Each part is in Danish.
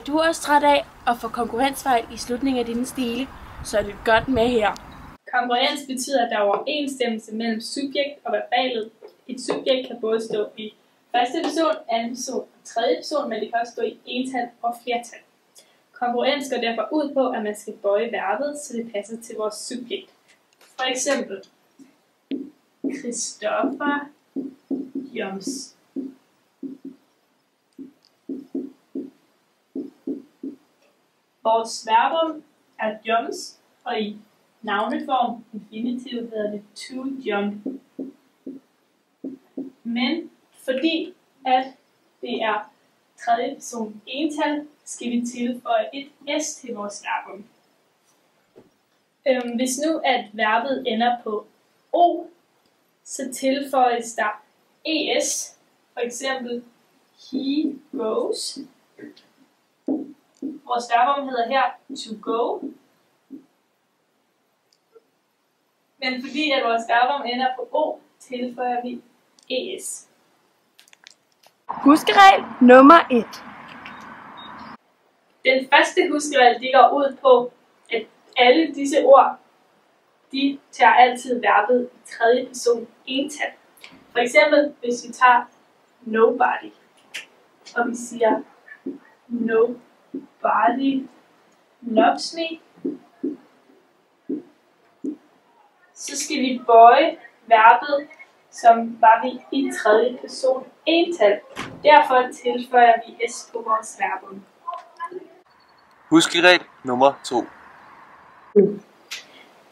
du også træt af at få konkurrensfejl i slutningen af dine stile, så er det godt med her. Konkurrens betyder, at der er overensstemmelse mellem subjekt og verbalet. Et subjekt kan både stå i første person, anden person og tredje person, men det kan også stå i ental og flertal. Konkurrens går derfor ud på, at man skal bøje verbet, så det passer til vores subjekt. For eksempel, Christopher jumps. Vores verbum er jumps, og i navneform, infinitiv, hedder det to jump. Men fordi at det er tredje person ental, skal vi tilføje et s til vores verbum. Hvis nu at verbet ender på o, så tilføjes der es, for eksempel he goes. Vores verbum hedder her to go. Men fordi at vores verbum ender på o, tilføjer vi es. Huskeregel nummer 1. Den første huskeregel de går ud på, at alle disse ord, de tager altid verbet i tredje person ental. For eksempel, hvis vi tager nobody, og vi siger nobody loves me, så skal vi bøje verbet, som var vi i tredje person ental. Derfor tilføjer vi s på vores verbum. Huskeregel nummer 2.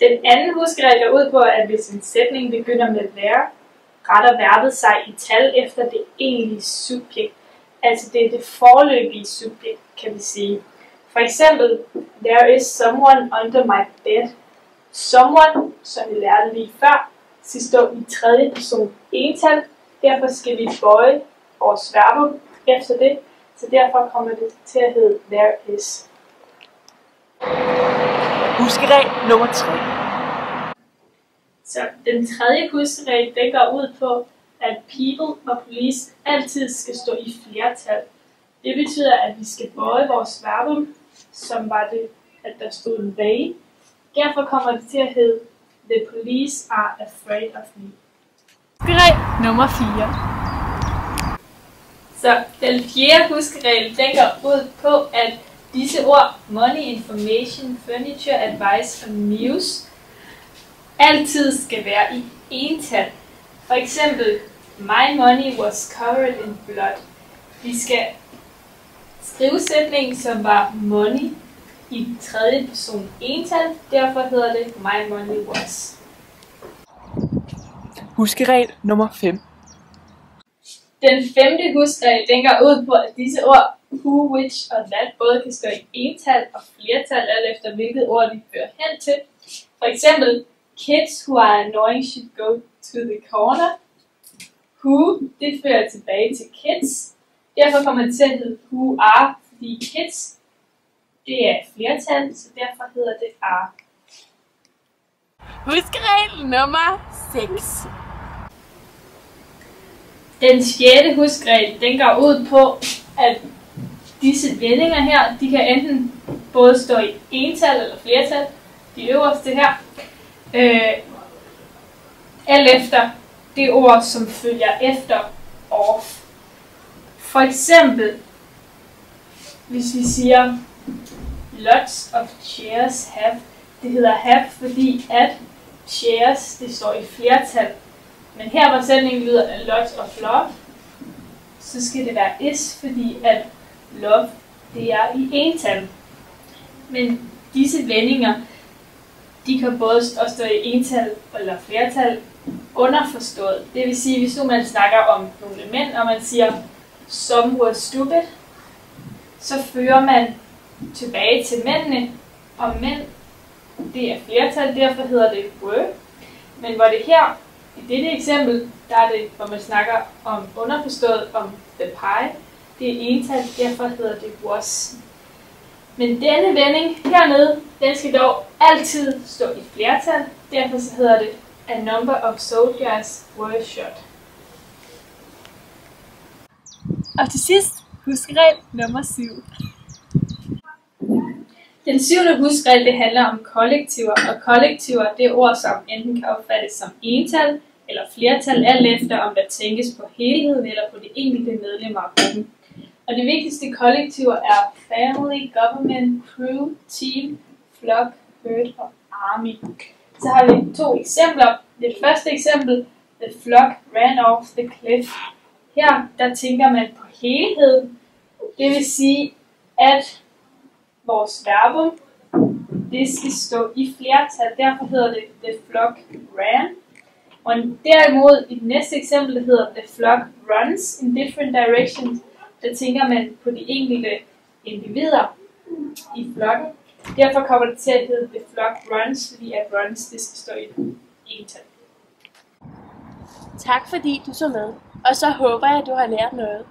Den anden huskeregel går ud på, at hvis en sætning begynder med være, retter verbet sig i tal efter det egentlige subjekt. Altså det er det foreløbige subjekt, kan vi sige. For eksempel, there is someone under my bed. Someone, som vi lærte lige før, skal stå i tredje person ental. Derfor skal vi bøje vores verbum efter det. Så derfor kommer det til at hedde there is. Huskeregel nummer 3. Så den tredje huskeregel, den går ud på, at people og police altid skal stå i flertal. Det betyder, at vi skal bøje vores verbum, som var det, at der stod they. Derfor kommer det til at hedde the police are afraid of me. Huskeregel nummer 4. Så den fjerde huskeregel, den går ud på, at disse ord, money, information, furniture, advice og news, altid skal være i ental. For eksempel, my money was covered in blood. Vi skal skrive sætningen, som var money, i tredje person ental. Derfor hedder det my money was. Huskeregel nummer 5. Den femte huskeregel, den går ud på, at disse ord, who, which og that, både kan stå i ental og flertal, alt efter hvilket ord de fører hen til. For eksempel, kids who are annoying should go to the corner. Who, det fører tilbage til kids. Derfor kommer det til at hedde who are, fordi kids, det er flertal, så derfor hedder det are. Huskeregel nummer 6. Den sjette huskeregel, den går ud på, at disse vendinger her, de kan enten både stå i ental eller flertal, de øverste her, alt efter det ord, som følger efter off. For eksempel, hvis vi siger, lots of chairs have, det hedder have, fordi at chairs, det står i flertal. Men her hvor sætningen lyder lots of love, så skal det være is, fordi at love, det er i ental. Men disse vendinger, de kan både også stå i ental eller flertal underforstået. Det vil sige, hvis nu man snakker om nogle mænd, og man siger, some were stupid, så fører man tilbage til mændene, og mænd, det er flertal, derfor hedder det were. Men hvor det her, i dette eksempel, der er det, hvor man snakker om underforstået om the pie, det er ental, derfor hedder det was. Men denne vending hernede, den skal dog altid stå i flertal, derfor så hedder det a number of soldiers were shot. Og til sidst, huskeregel nummer 7. Den syvende husregel, det handler om kollektiver, og kollektiver, det er ord, som enten kan opfattes som ental eller flertal, alt efter om der tænkes på helheden eller på de enkelte medlemmer af gruppen. Og de vigtigste kollektiver er family, government, crew, team, flock, herd og army. Så har vi 2 eksempler. Det første eksempel, the flock ran off the cliff. Her, der tænker man på helheden. Det vil sige, at vores verbum, det skal stå i flertal. Derfor hedder det the flock ran. Og derimod, i det næste eksempel, det hedder the flock runs in different directions. Der tænker man på de enkelte individer i flokken. Derfor kommer det til at hedde the flock runs, fordi at runs, det skal stå i ental. Tak fordi du så med, og så håber jeg, at du har lært noget.